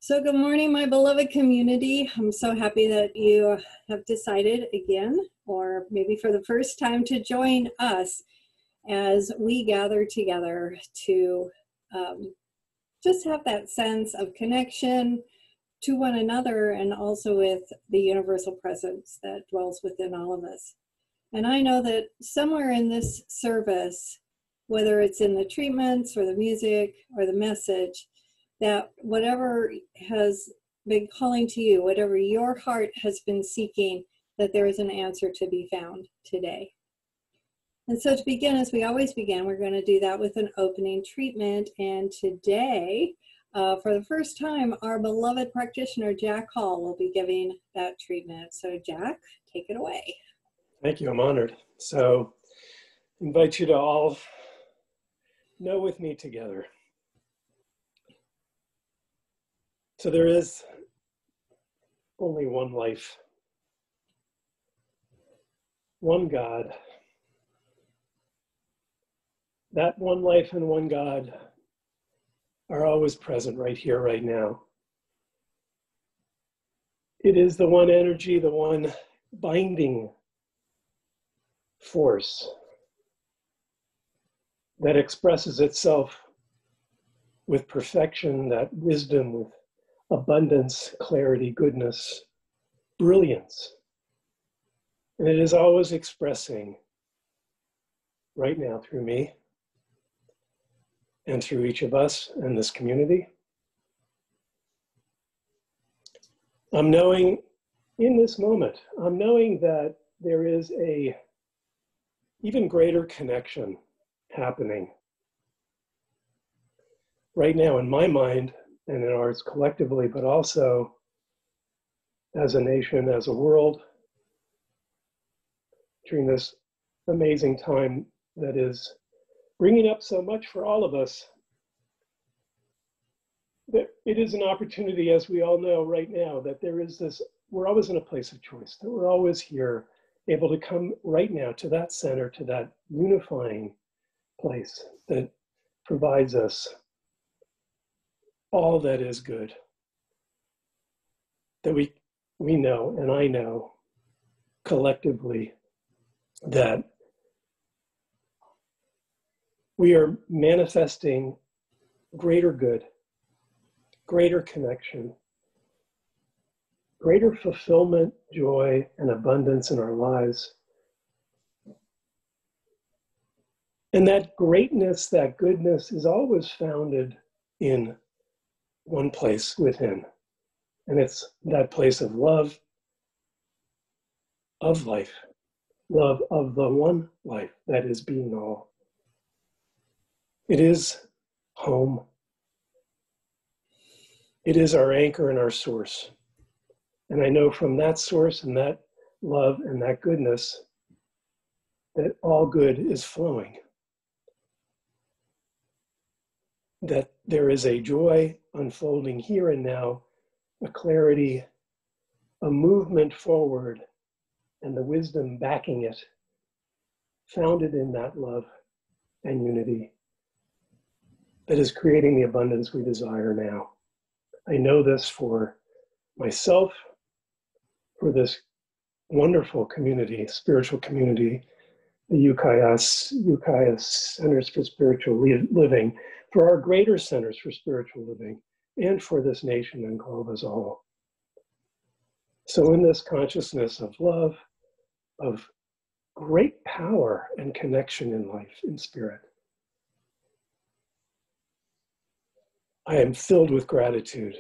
So good morning, my beloved community. I'm so happy that you have decided again, or maybe for the first time, to join us as we gather together to just have that sense of connection to one another and also with the universal presence that dwells within all of us. And I know that somewhere in this service, whether it's in the treatments or the music or the message, that whatever has been calling to you, whatever your heart has been seeking, that there is an answer to be found today. And so to begin, as we always begin, we're going to do that with an opening treatment. And today, for the first time, our beloved practitioner, Jack Hall, will be giving that treatment. So Jack, take it away. Thank you, I'm honored. So I invite you to all know with me together. So there is only one life, one God. That one life and one God are always present right here, right now. It is the one energy, the one binding force that expresses itself with perfection, that wisdom, with abundance, clarity, goodness, brilliance. And it is always expressing right now through me and through each of us in this community. I'm knowing in this moment, I'm knowing that there is a even greater connection happening right now in my mind and in ours collectively, but also as a nation, as a world, during this amazing time that is bringing up so much for all of us. That it is an opportunity, as we all know right now, that there is this, we're always in a place of choice, that we're always here, able to come right now to that center, to that unifying place that provides us all that is good. That we know, and I know collectively, that we are manifesting greater good, greater connection, greater fulfillment, joy, and abundance in our lives. And that greatness, that goodness is always founded in one place within. And it's that place of love, of life, love of the one life that is being all. It is home. It is our anchor and our source. And I know from that source and that love and that goodness that all good is flowing. That there is a joy unfolding here and now, a clarity, a movement forward, and the wisdom backing it, founded in that love and unity that is creating the abundance we desire now. I know this for myself, for this wonderful community, spiritual community, the Ukiah Centers for Spiritual Living, for our greater centers for spiritual living, and for this nation and globe as a whole. So in this consciousness of love, of great power and connection in life, in spirit, I am filled with gratitude,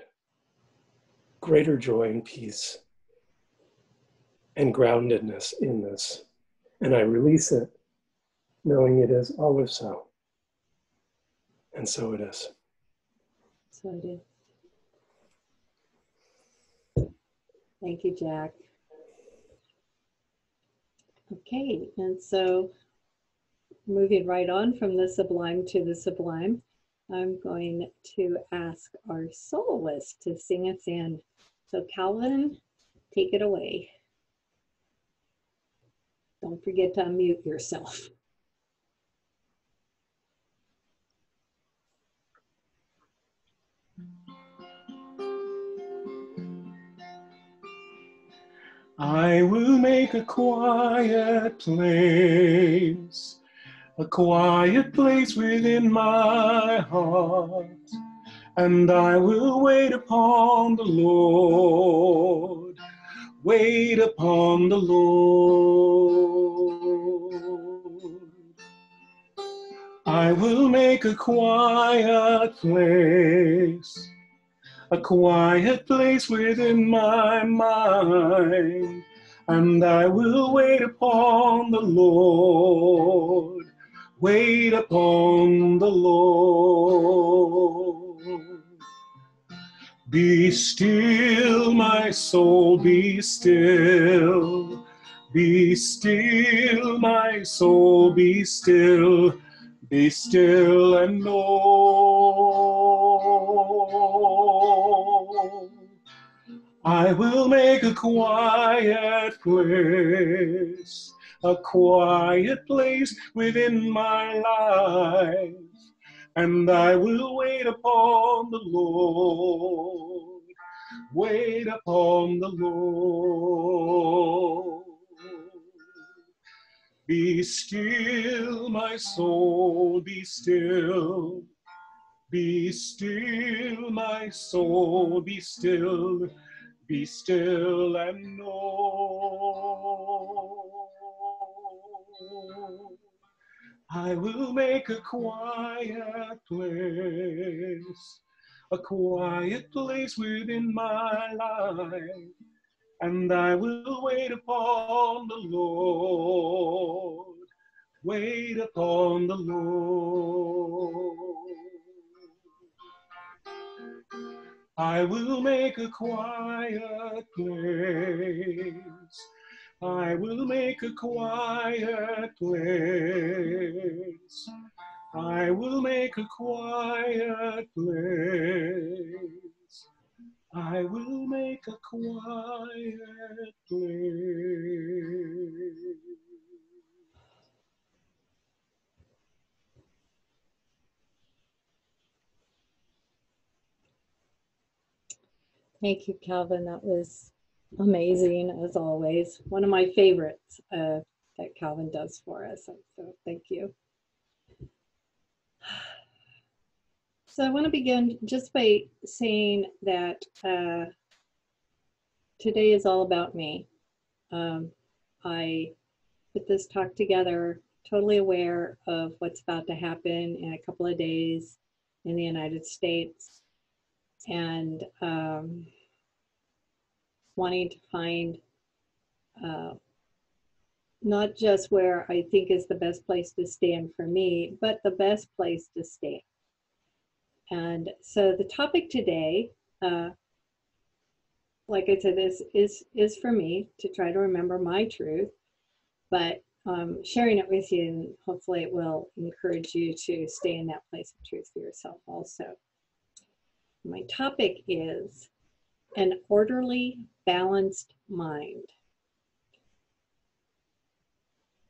greater joy and peace, and groundedness in this. And I release it, knowing it is always so. And so it is. So it is. Thank you, Jack. Okay, and so moving right on from the sublime to the sublime, I'm going to ask our soloist to sing us in. So Calvin, take it away. Don't forget to unmute yourself. I will make a quiet place within my heart, and I will wait upon the Lord, wait upon the Lord. I will make a quiet place within my mind, and I will wait upon the Lord, wait upon the Lord. Be still, my soul, be still. Be still, my soul, be still. Be still and know. I will make a quiet place within my life, and I will wait upon the Lord, wait upon the Lord. Be still, my soul, be still. Be still, my soul, be still. Be still and know. I will make a quiet place within my life, and I will wait upon the Lord, wait upon the Lord. I will make a quiet place. I will make a quiet place. I will make a quiet place. I will make a quiet place. Thank you, Calvin. That was amazing, as always. One of my favorites that Calvin does for us. So thank you. So I want to begin just by saying that today is all about me. I put this talk together totally aware of what's about to happen in a couple of days in the United States, and wanting to find not just where I think is the best place to stand for me, but the best place to stand. And so the topic today, like I said, is for me to try to remember my truth, but sharing it with you, and hopefully it will encourage you to stay in that place of truth for yourself also. My topic is an orderly, balanced mind.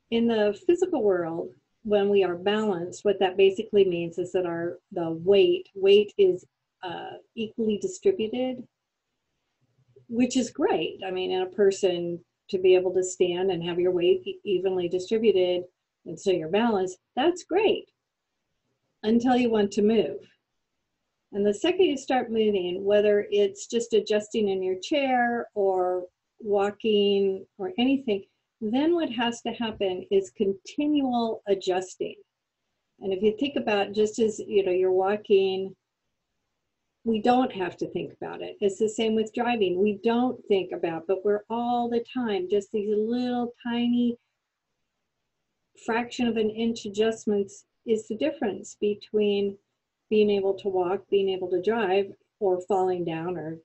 In the physical world, when we are balanced, what that basically means is that the weight is equally distributed, which is great. I mean, in a person, to be able to stand and have your weight evenly distributed, and so you're balanced, that's great until you want to move. And the second you start moving, whether it's just adjusting in your chair or walking or anything, then what has to happen is continual adjusting. And if you think about, just as you're walking, we don't have to think about it. It's the same with driving. We don't think about, but we're all the time, just these little tiny fraction of an inch adjustments is the difference between being able to walk, being able to drive, or falling down, or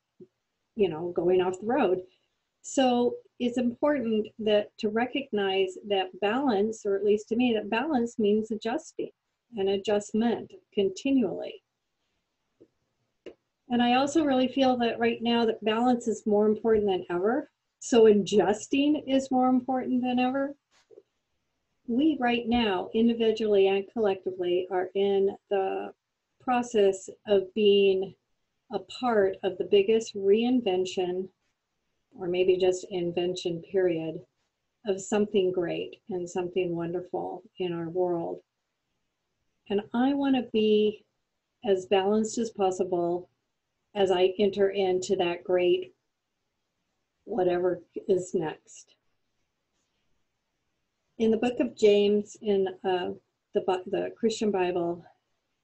going off the road. So it's important that to recognize that balance, or at least to me, that balance means adjusting and adjustment continually. And I also really feel that right now that balance is more important than ever. So adjusting is more important than ever. We right now, individually and collectively, are in the process of being a part of the biggest reinvention or maybe just invention period, of something great and something wonderful in our world. And I want to be as balanced as possible as I enter into that great whatever is next. In the book of James, in the Christian Bible,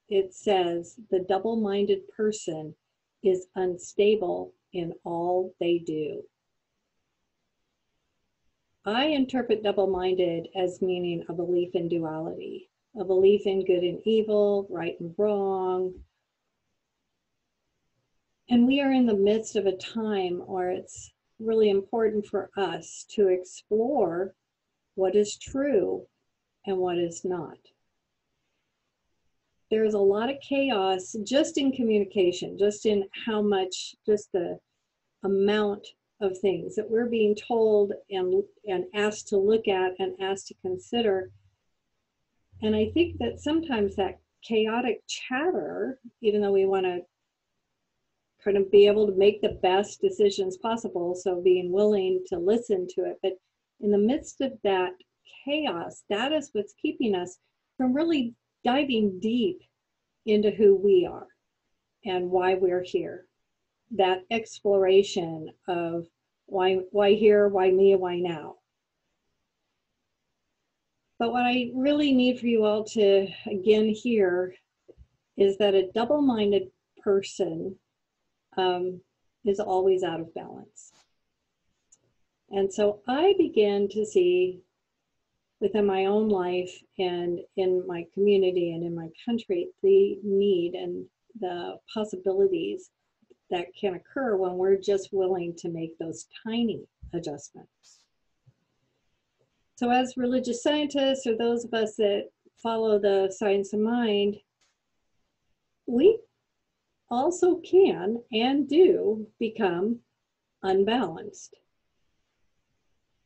it says the double-minded person is unstable in all they do. I interpret double-minded as meaning a belief in duality, a belief in good and evil, right and wrong. And we are in the midst of a time where it's really important for us to explore what is true and what is not. There's a lot of chaos just in communication, just in how much, just the amount of things that we're being told and asked to look at and asked to consider. And I think that sometimes that chaotic chatter, even though we want to kind of be able to make the best decisions possible, so being willing to listen to it, but in the midst of that chaos, that is what's keeping us from really diving deep into who we are and why we're here. That exploration of why here, why me, why now. But what I really need for you all to again hear is that a double-minded person is always out of balance. And so I began to see within my own life and in my community and in my country the need and the possibilities that can occur when we're just willing to make those tiny adjustments. So as religious scientists, or those of us that follow the science of mind, we also can and do become unbalanced.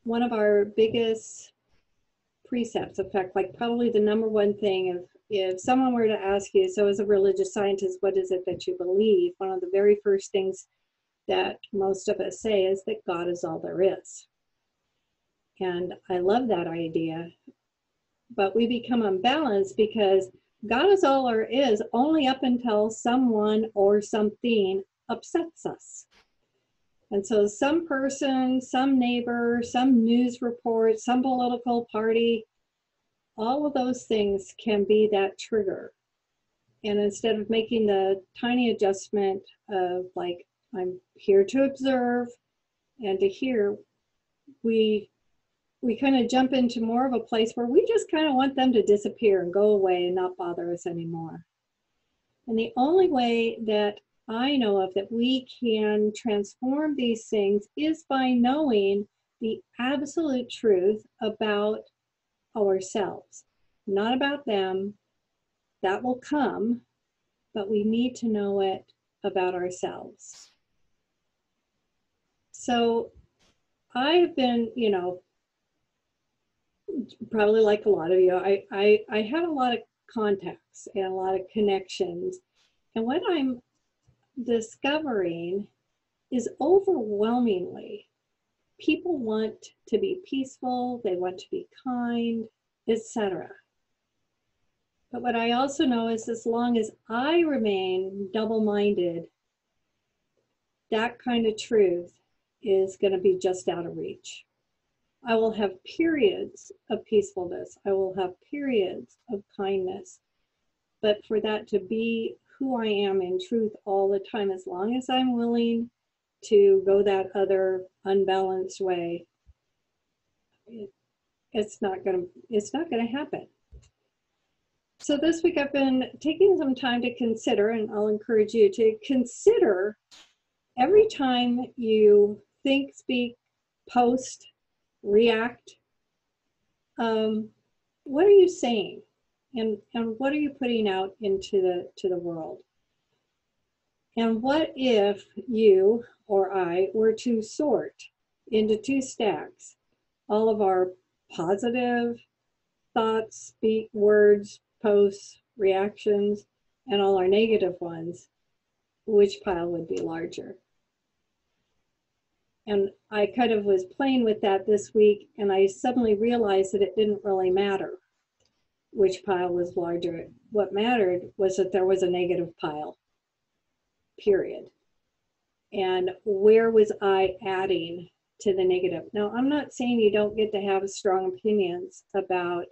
One of our biggest precepts, in fact, like probably the number one thing, if someone were to ask you, so as a religious scientist, what is it that you believe? One of the very first things that most of us say is that God is all there is. And I love that idea, but we become unbalanced because God is all there is only up until someone or something upsets us. And so some person, some neighbor, some news report, some political party, all of those things can be that trigger. And instead of making the tiny adjustment of like, I'm here to observe and to hear, we kind of jump into more of a place where we just kind of want them to disappear and go away and not bother us anymore. And the only way that I know of that we can transform these things is by knowing the absolute truth about ourselves, not about them. That will come, but we need to know it about ourselves. So I have been, probably like a lot of you, I have a lot of contacts and a lot of connections. And what I'm discovering is overwhelmingly people want to be peaceful, they want to be kind, etc. But what I also know is as long as I remain double-minded, that kind of truth is going to be just out of reach. I will have periods of peacefulness. I will have periods of kindness. But for that to be who I am in truth all the time, as long as I'm willing to go that other unbalanced way, it's not gonna happen. So this week I've been taking some time to consider, and I'll encourage you to consider every time you think, speak, post, react, what are you saying? And what are you putting out into the world? And what if you or I were to sort into two stacks all of our positive thoughts, speak, words, posts, reactions, and all our negative ones? Which pile would be larger? And I kind of was playing with that this week, and I suddenly realized that it didn't really matter which pile was larger. What mattered was that there was a negative pile, period. And where was I adding to the negative? Now, I'm not saying you don't get to have strong opinions about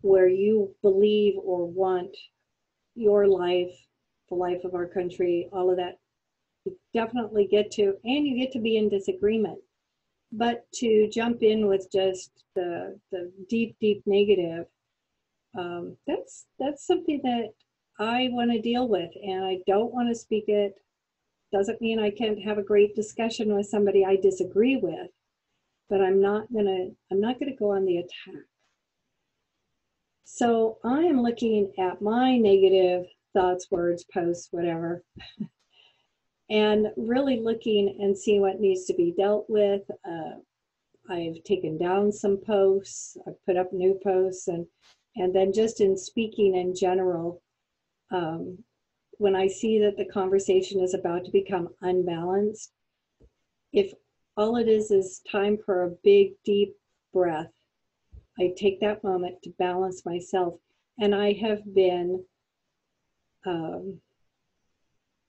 where you believe or want your life, the life of our country, all of that. You definitely get to, and you get to be in disagreement. But to jump in with just the deep, deep negative, that's something that I want to deal with, and I don't want to speak it. Doesn't mean I can't have a great discussion with somebody I disagree with, but I'm not gonna go on the attack. So I am looking at my negative thoughts, words, posts, whatever, and really looking and seeing what needs to be dealt with. I've taken down some posts, I've put up new posts, and then just in speaking in general, when I see that the conversation is about to become unbalanced, if all it is time for a big, deep breath, I take that moment to balance myself. And I have been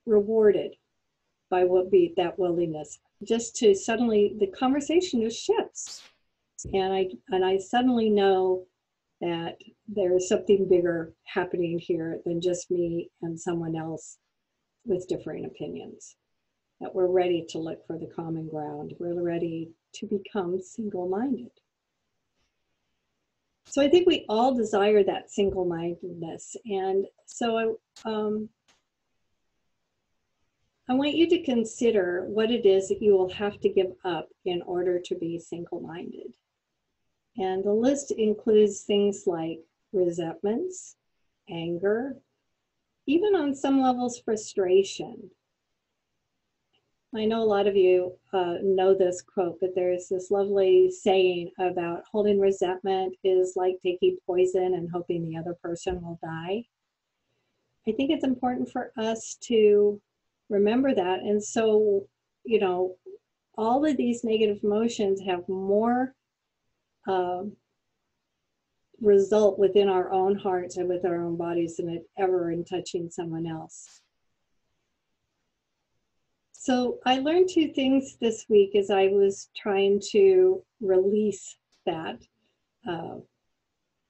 rewarded by that willingness, just to suddenly, the conversation just shifts. And I suddenly know that there is something bigger happening here than just me and someone else with differing opinions, that we're ready to look for the common ground. We're ready to become single-minded. So I think we all desire that single-mindedness. And so I want you to consider what it is that you will have to give up in order to be single-minded. And the list includes things like resentments, anger, even on some levels, frustration. I know a lot of you know this quote, but there's this lovely saying about holding resentment is like taking poison and hoping the other person will die. I think it's important for us to remember that. And so, you know, all of these negative emotions have more result within our own hearts and with our own bodies than it ever in touching someone else. So I learned two things this week as I was trying to release that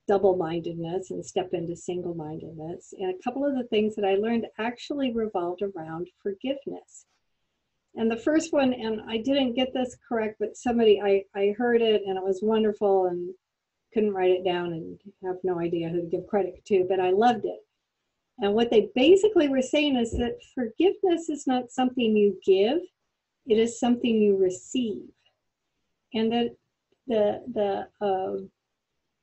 double-mindedness and step into single-mindedness. And a couple of the things that I learned actually revolved around forgiveness. And the first one, and I didn't get this correct, but somebody, I heard it and it was wonderful and couldn't write it down and have no idea who to give credit to, but I loved it. And what they basically were saying is that forgiveness is not something you give, it is something you receive. And that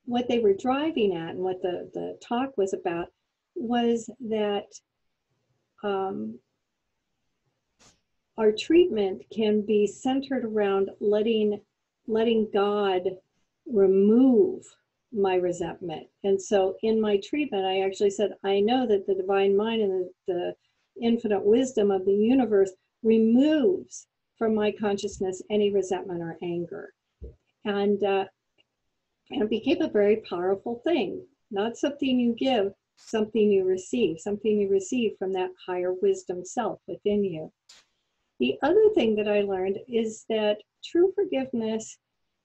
what they were driving at and what the talk was about was that our treatment can be centered around letting God remove my resentment. And so in my treatment, I actually said, I know that the divine mind and the infinite wisdom of the universe removes from my consciousness any resentment or anger. And it became a very powerful thing, not something you give, something you receive from that higher wisdom self within you. The other thing that I learned is that true forgiveness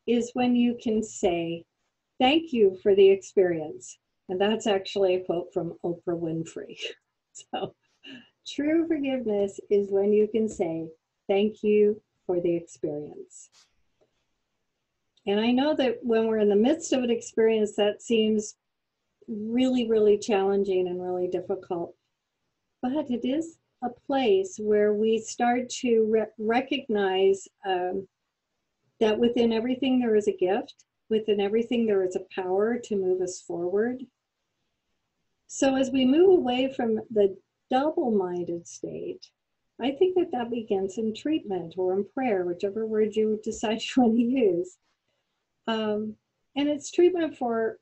is when you can say, thank you for the experience. And that's actually a quote from Oprah Winfrey. So true forgiveness is when you can say, thank you for the experience. And I know that when we're in the midst of an experience, that seems really, really challenging and really difficult. But it is a place where we start to recognize that within everything there is a gift, within everything there is a power to move us forward. So as we move away from the double-minded state, I think that begins in treatment or in prayer, whichever word you decide you want to use. And it's treatment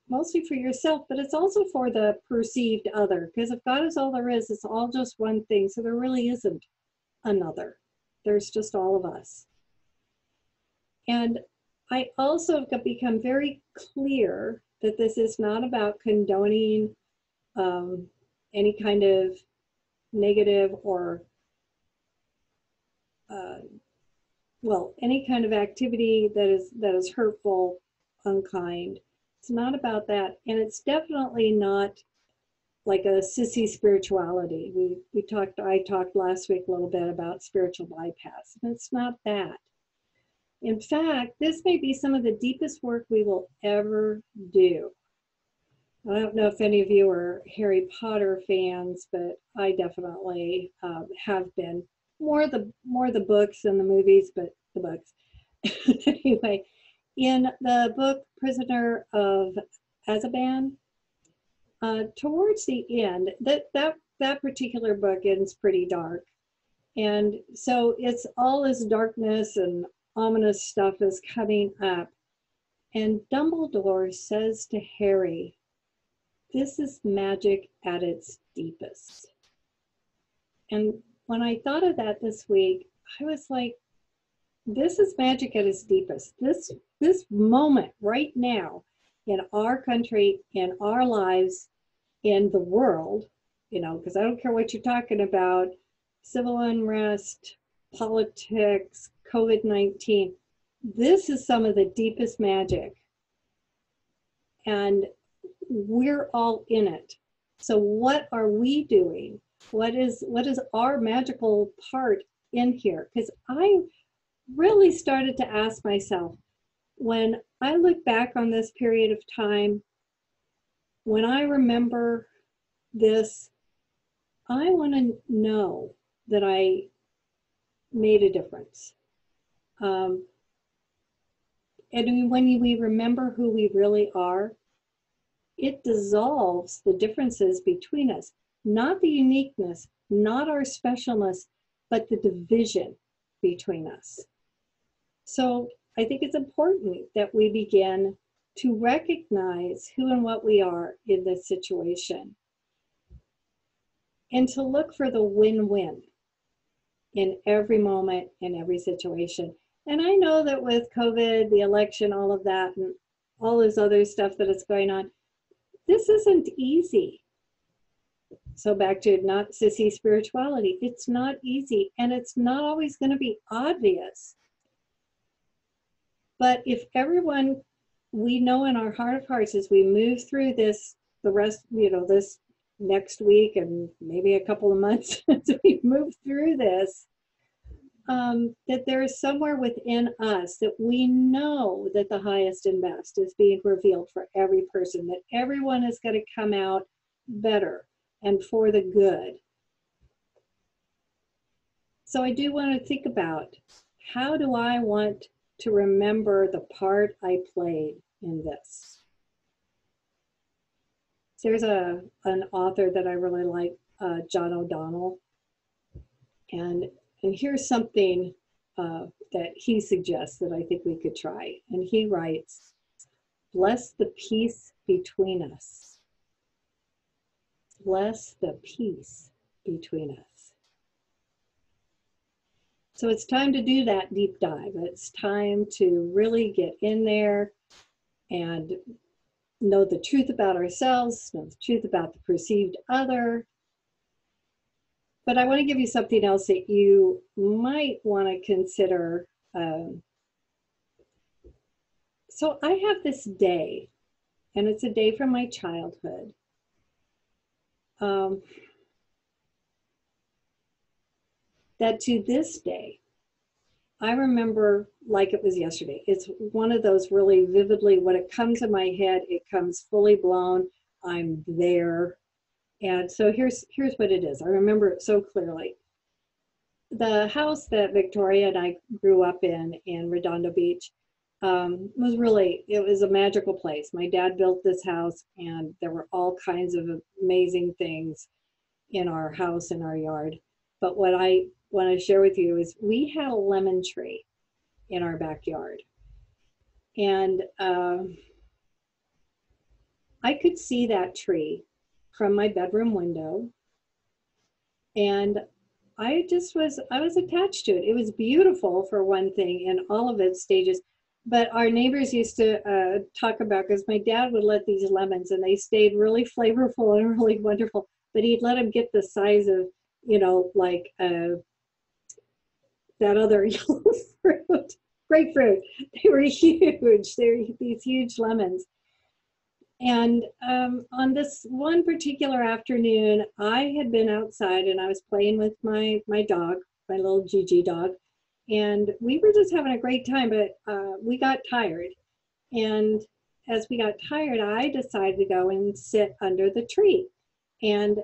mostly for yourself, but it's also for the perceived other. Because if God is all there is, it's all just one thing. So there really isn't another. There's just all of us. And I also have become very clear that this is not about condoning any kind of negative or, well, any kind of activity that is hurtful, unkind. It's not about that. And it's definitely not like a sissy spirituality. I talked last week a little bit about spiritual bypass, and it's not that. In fact, this may be some of the deepest work we will ever do. I don't know if any of you are Harry Potter fans, but I definitely have been. More the books than the movies, but the books. Anyway, in the book Prisoner of Azkaban, towards the end, that particular book ends pretty dark, and so it's all this darkness and ominous stuff is coming up, and Dumbledore says to Harry, "This is magic at its deepest." And when I thought of that this week, I was like, this is magic at its deepest. This moment right now in our country, in our lives, in the world, because I don't care what you're talking about, civil unrest, politics, COVID-19, this is some of the deepest magic. And we're all in it. So what are we doing? What is our magical part in here? Because I really started to ask myself, when I look back on this period of time, when I remember this, I want to know that I made a difference. And when we remember who we really are, it dissolves the differences between us. Not the uniqueness, not our specialness, but the division between us. So I think it's important that we begin to recognize who and what we are in this situation, and to look for the win-win in every moment, in every situation. And I know that with COVID, the election, all of that, and all this other stuff that is going on, this isn't easy. So back to not sissy spirituality, it's not easy, and it's not always going to be obvious. But if everyone, we know in our heart of hearts as we move through this, the rest, this next week and maybe a couple of months as we move through this, that there is somewhere within us that we know that the highest and best is being revealed for every person, that everyone is going to come out better and for the good. So I do want to think about, how do I want to remember the part I played in this? There's an author that I really like, John O'Donnell, and here's something that he suggests that I think we could try. And he writes, "Bless the peace between us. Bless the peace between us." So it's time to do that deep dive. It's time to really get in there and know the truth about ourselves, know the truth about the perceived other. But I want to give you something else that you might want to consider. So I have this day, and it's a day from my childhood. That to this day, I remember like it was yesterday. It's one of those really vividly, when it comes in my head, it comes fully blown. I'm there. And so here's what it is. I remember it so clearly. The house that Victoria and I grew up in Redondo Beach, it was a magical place. My dad built this house, and there were all kinds of amazing things in our house, in our yard. But what I want to share with you is we had a lemon tree in our backyard. And I could see that tree from my bedroom window. And I was attached to it. It was beautiful for one thing in all of its stages, But our neighbors used to talk about, because my dad would let these lemons and they stayed really flavorful and really wonderful, but he'd let them get the size of, you know, like that other yellow fruit, grapefruit. They were huge. They were these huge lemons. And on this one particular afternoon, I had been outside and I was playing with my dog, my little Gigi dog, and we were just having a great time, but we got tired. And as we got tired, I decided to go and sit under the tree. And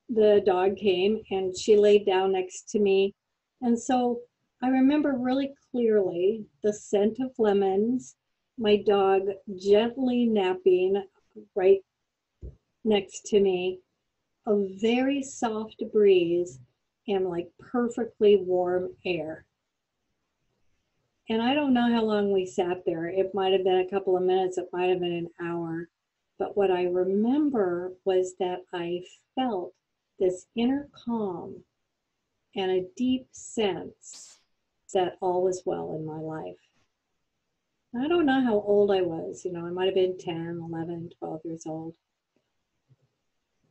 the dog came and she laid down next to me. And so I remember really clearly the scent of lemons, my dog gently napping right next to me, a very soft breeze, and like perfectly warm air. And I don't know how long we sat there. It might have been a couple of minutes, it might have been an hour. But what I remember was that I felt this inner calm and a deep sense that all was well in my life. I don't know how old I was. You know, I might have been 10, 11, 12 years old.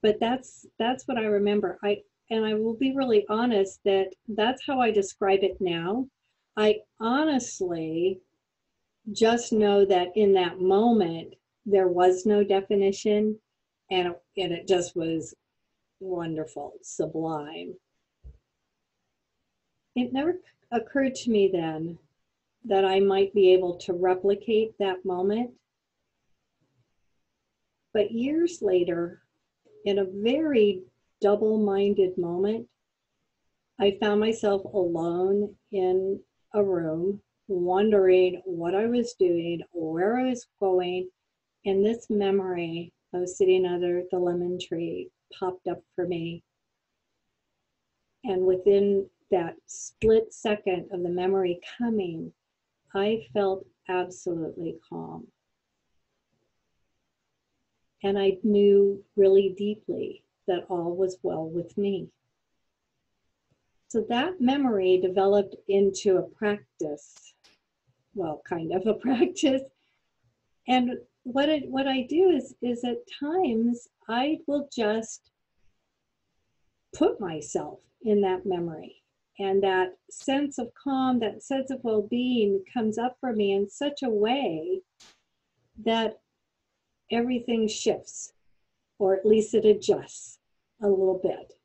But that's what I remember. And I will be really honest that that's how I describe it now. I honestly just know that in that moment, there was no definition, and it just was wonderful, sublime. It never occurred to me then that I might be able to replicate that moment. But years later, in a very double-minded moment, I found myself alone in a room, wondering what I was doing, where I was going, and this memory of sitting under the lemon tree popped up for me. And within that split second of the memory coming, I felt absolutely calm. And I knew really deeply that all was well with me. So that memory developed into a practice, well, kind of a practice. And what I do is at times I will just put myself in that memory, and that sense of calm, that sense of well-being comes up for me in such a way that everything shifts, or at least it adjusts a little bit.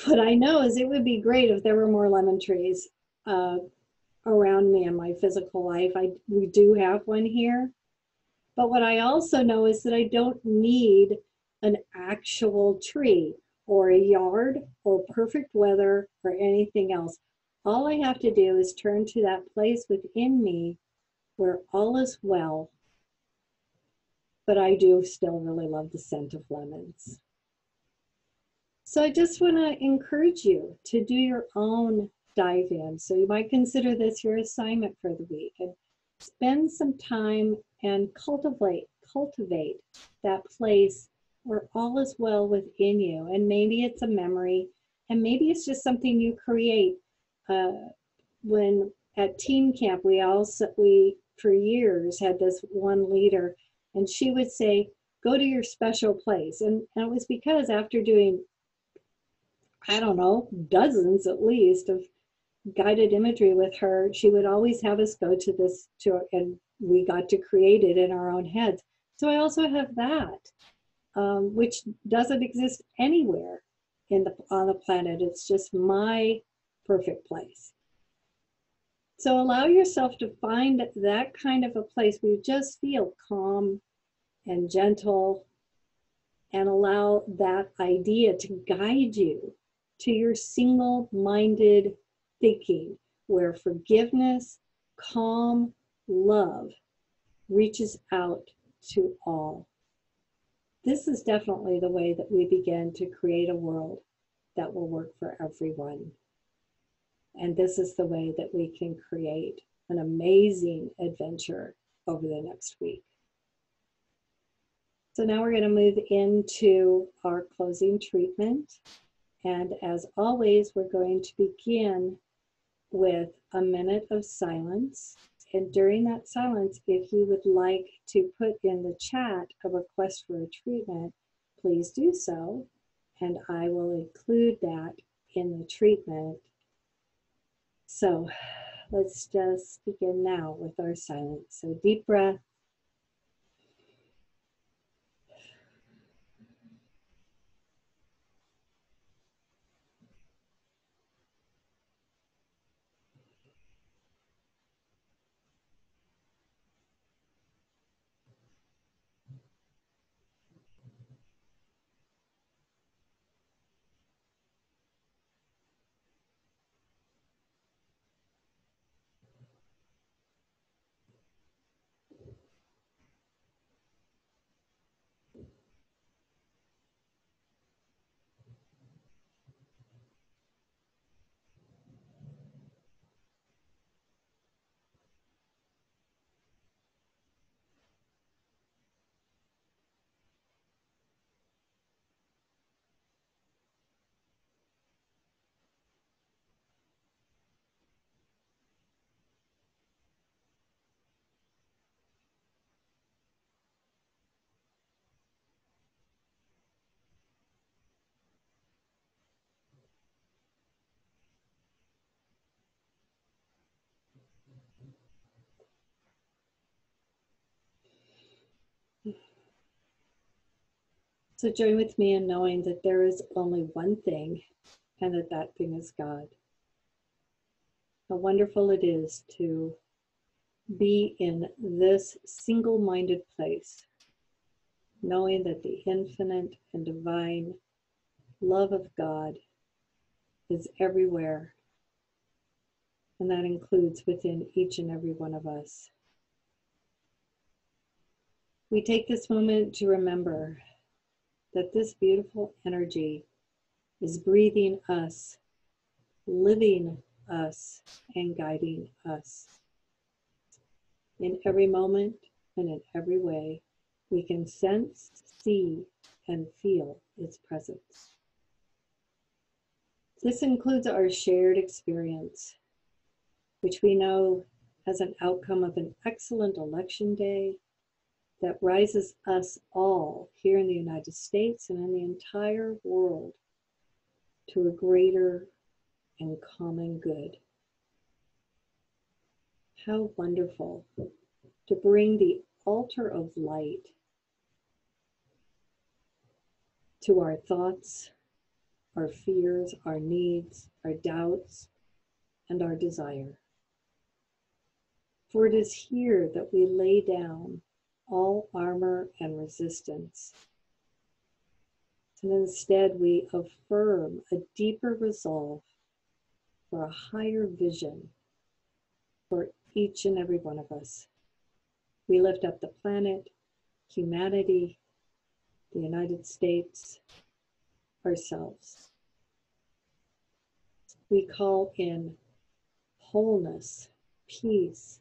What I know is it would be great if there were more lemon trees around me in my physical life. We do have one here. But what I also know is that I don't need an actual tree or a yard or perfect weather or anything else. All I have to do is turn to that place within me where all is well. But I do still really love the scent of lemons. So I just want to encourage you to do your own dive in. So you might consider this your assignment for the week, and spend some time and cultivate that place where all is well within you. And maybe it's a memory, and maybe it's just something you create. When at teen camp, we for years had this one leader, and she would say, go to your special place. And it was because after doing, I don't know, dozens at least of guided imagery with her, she would always have us go to this, and we got to create it in our own heads. So I also have that, which doesn't exist anywhere on the planet. It's just my perfect place. So allow yourself to find that kind of a place where you just feel calm and gentle, and allow that idea to guide you to your single-minded thinking, where forgiveness, calm, love reaches out to all. This is definitely the way that we begin to create a world that will work for everyone. And this is the way that we can create an amazing adventure over the next week. So now we're going to move into our closing treatment. And as always, we're going to begin with a minute of silence. And during that silence, if you would like to put in the chat a request for a treatment, please do so, and I will include that in the treatment. So let's just begin now with our silence. So deep breath. So join with me in knowing that there is only one thing, and that thing is God. How wonderful it is to be in this single-minded place, knowing that the infinite and divine love of God is everywhere, and that includes within each and every one of us. We take this moment to remember that this beautiful energy is breathing us, living us, and guiding us. In every moment and in every way, we can sense, see, and feel its presence. This includes our shared experience, which we know as an outcome of an excellent election day that rises us all here in the United States and in the entire world to a greater and common good. How wonderful to bring the altar of light to our thoughts, our fears, our needs, our doubts, and our desire. For it is here that we lay down all armor and resistance. And instead we affirm a deeper resolve for a higher vision for each and every one of us. We lift up the planet, humanity, the United States, ourselves. We call in wholeness, peace,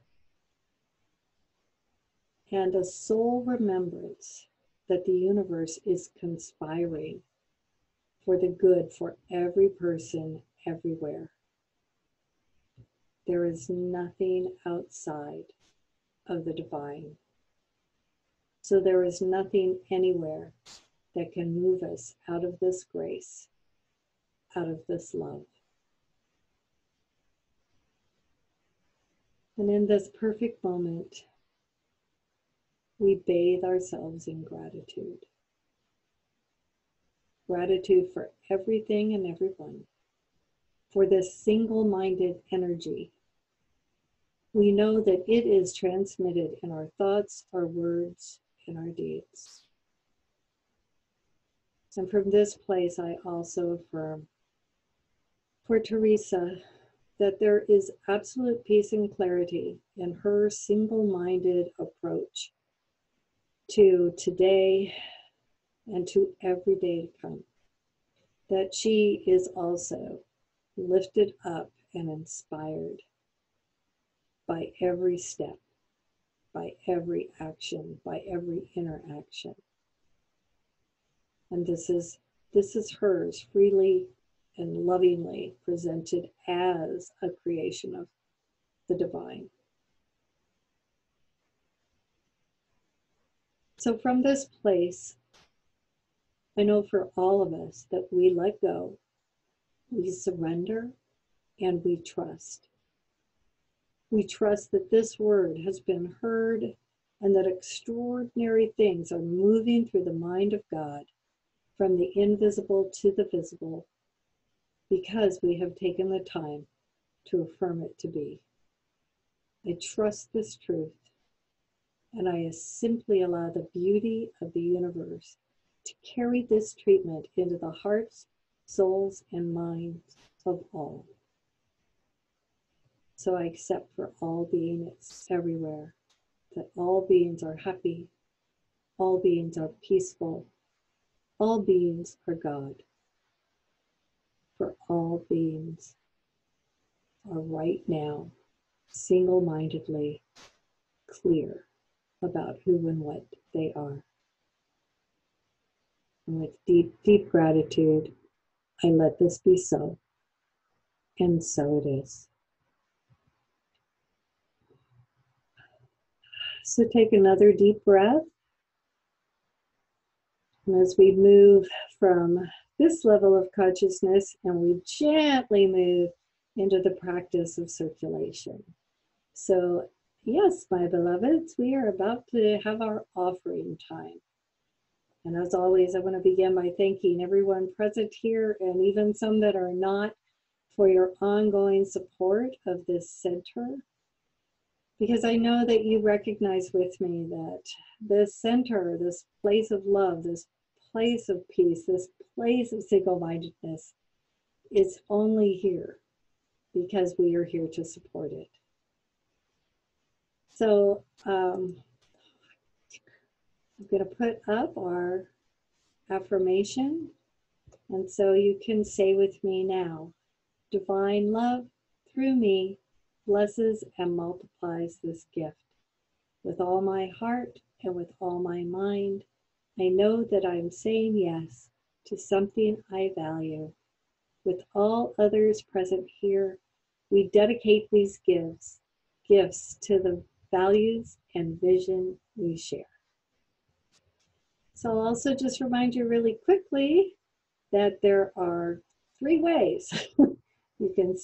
and a soul remembrance that the universe is conspiring for the good for every person everywhere. There is nothing outside of the divine. So there is nothing anywhere that can move us out of this grace, out of this love. And in this perfect moment, we bathe ourselves in gratitude. Gratitude for everything and everyone, for this single-minded energy. We know that it is transmitted in our thoughts, our words, and our deeds. And from this place, I also affirm for Teresa that there is absolute peace and clarity in her single-minded approach to today and to every day to come. That she is also lifted up and inspired by every step, by every action, by every interaction. And this is hers freely and lovingly presented as a creation of the divine. So from this place, I know for all of us that we let go, we surrender, and we trust. We trust that this word has been heard and that extraordinary things are moving through the mind of God from the invisible to the visible because we have taken the time to affirm it to be. I trust this truth, and I simply allow the beauty of the universe to carry this treatment into the hearts, souls, and minds of all. So I accept for all beings everywhere that all beings are happy, all beings are peaceful, all beings are God. For all beings are right now single-mindedly clear about who and what they are. And with deep, deep gratitude, I let this be so, and so it is. So take another deep breath. And as we move from this level of consciousness and we gently move into the practice of circulation. So yes, my beloveds, we are about to have our offering time. And as always, I want to begin by thanking everyone present here and even some that are not for your ongoing support of this center. Because I know that you recognize with me that this center, this place of love, this place of peace, this place of single-mindedness is only here because we are here to support it. So I'm going to put up our affirmation. And so you can say with me now, divine love through me blesses and multiplies this gift. With all my heart and with all my mind, I know that I am saying yes to something I value. With all others present here, we dedicate these gifts to the values and vision we share. So I'll also just remind you really quickly that there are 3 ways you can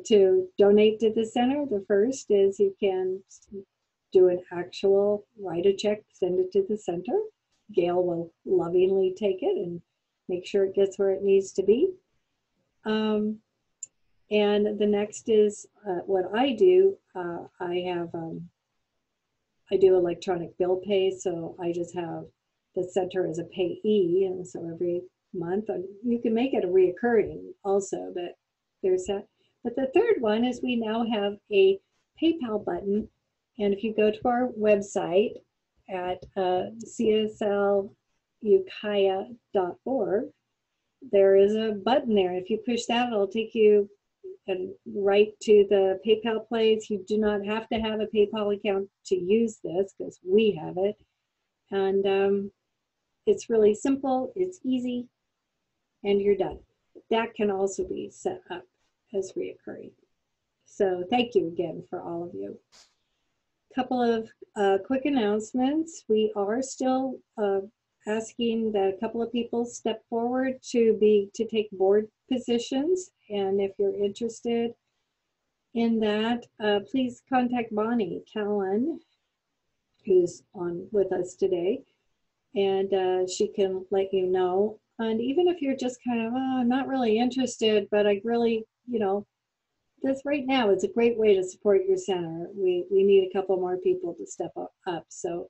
to donate to the center. The first is you can do an actual, write a check, send it to the center. Gail will lovingly take it and make sure it gets where it needs to be. And the next is what I do. I do electronic bill pay, so I just have the center as a payee, and so every month, you can make it a reoccurring also, but there's that. But the third one is we now have a PayPal button, and if you go to our website at cslukaya.org, there is a button there. If you push that, it'll take you right to the PayPal place. You do not have to have a PayPal account to use this because we have it. And it's really simple, it's easy, and you're done. That can also be set up as reoccurring. So thank you again for all of you. Couple of quick announcements. We are still asking that a couple of people step forward to take board positions, and if you're interested in that, please contact Bonnie Callan, who's on with us today, and she can let you know. And even if you're just kind of, oh, I'm not really interested, but I really, this right now is a great way to support your center. We need a couple more people to step up, so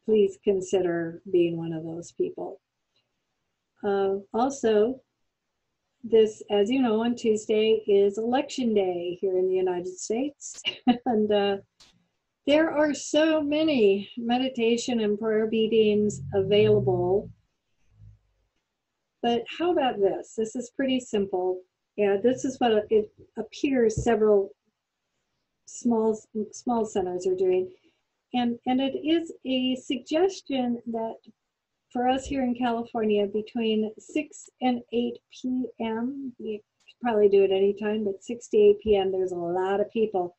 please consider being one of those people. Also, this, as you know, on Tuesday is Election Day here in the United States, and there are so many meditation and prayer meetings available. But how about this? This is pretty simple. Yeah, this is what it appears several small centers are doing. And it is a suggestion that for us here in California, between 6 and 8 p.m., you could probably do it anytime, but 6 to 8 p.m., there's a lot of people,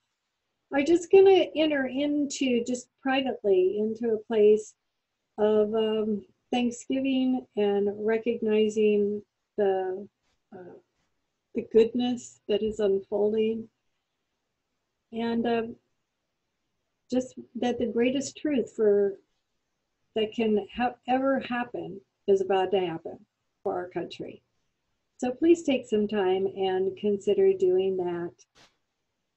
are just going to enter into, just privately, into a place of Thanksgiving and recognizing the goodness that is unfolding, and just that the greatest truth that can ever happen is about to happen for our country. So please take some time and consider doing that.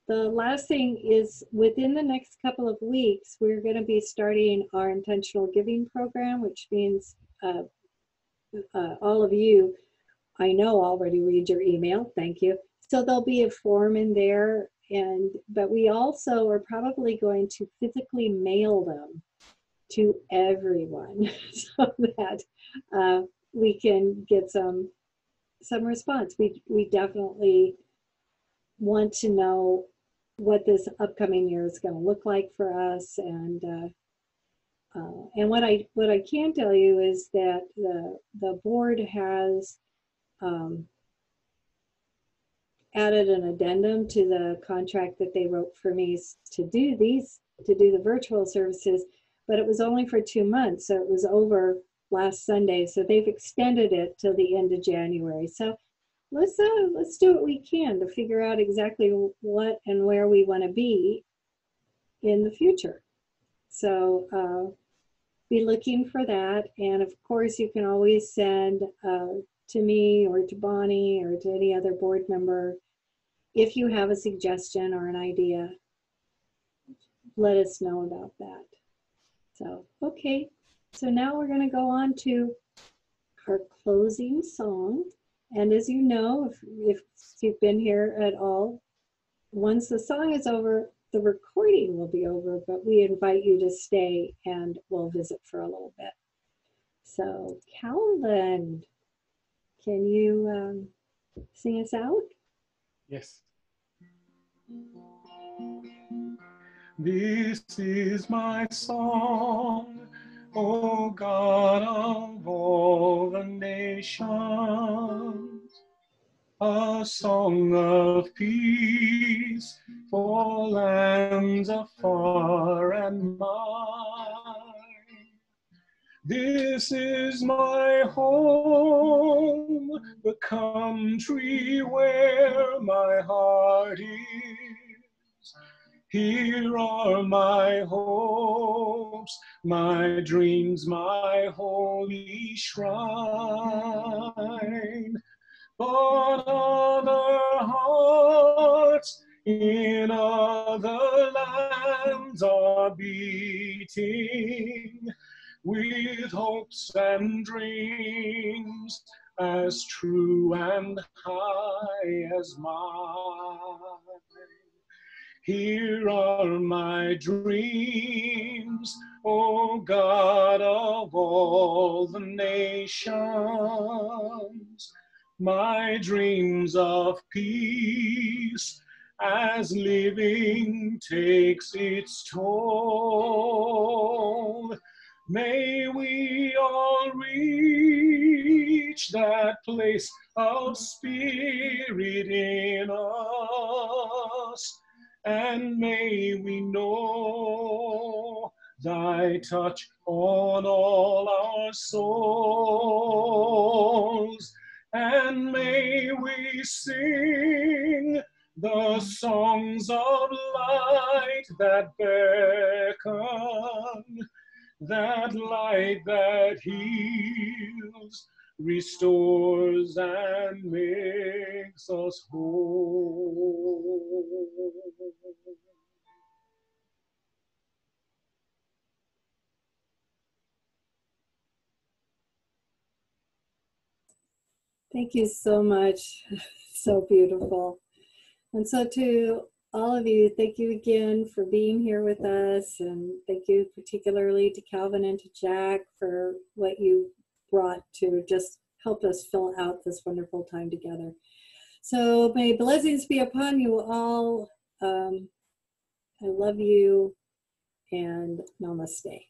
The last thing is, within the next couple of weeks, we're going to be starting our intentional giving program, which means all of you, I know, already read your email. Thank you. So there'll be a form in there, but we also are probably going to physically mail them to everyone so that we can get some response. We definitely want to know what this upcoming year is going to look like for us, and what I can tell you is that the board has added an addendum to the contract that they wrote for me to do the virtual services, but it was only for 2 months, so it was over last Sunday. So they've extended it till the end of January. So let's do what we can to figure out exactly what and where we want to be in the future. So be looking for that, and of course you can always send to me or to Bonnie or to any other board member if you have a suggestion or an idea. Let us know about that. So okay, so now we're going to go on to our closing song. And as you know, if you've been here at all, once the song is over, the recording will be over, but we invite you to stay and we'll visit for a little bit. So Calvin, can you sing us out? Yes. This is my song, O God of all the nations, a song of peace for lands afar and nigh. This is my home, the country where my heart is. Here are my hopes, my dreams, my holy shrine. But other hearts in other lands are beating with hopes and dreams as true and high as mine. Here are my dreams, O God of all the nations, my dreams of peace as living takes its toll. May we all reach that place of spirit in us, and may we know thy touch on all our souls, and may we sing the songs of light that beckon, that light that heals, restores, and makes us whole. Thank you so much. So beautiful. And so to all of you, thank you again for being here with us. And thank you particularly to Calvin and to Jack for what you brought to just help us fill out this wonderful time together. So may blessings be upon you all. I love you, and namaste.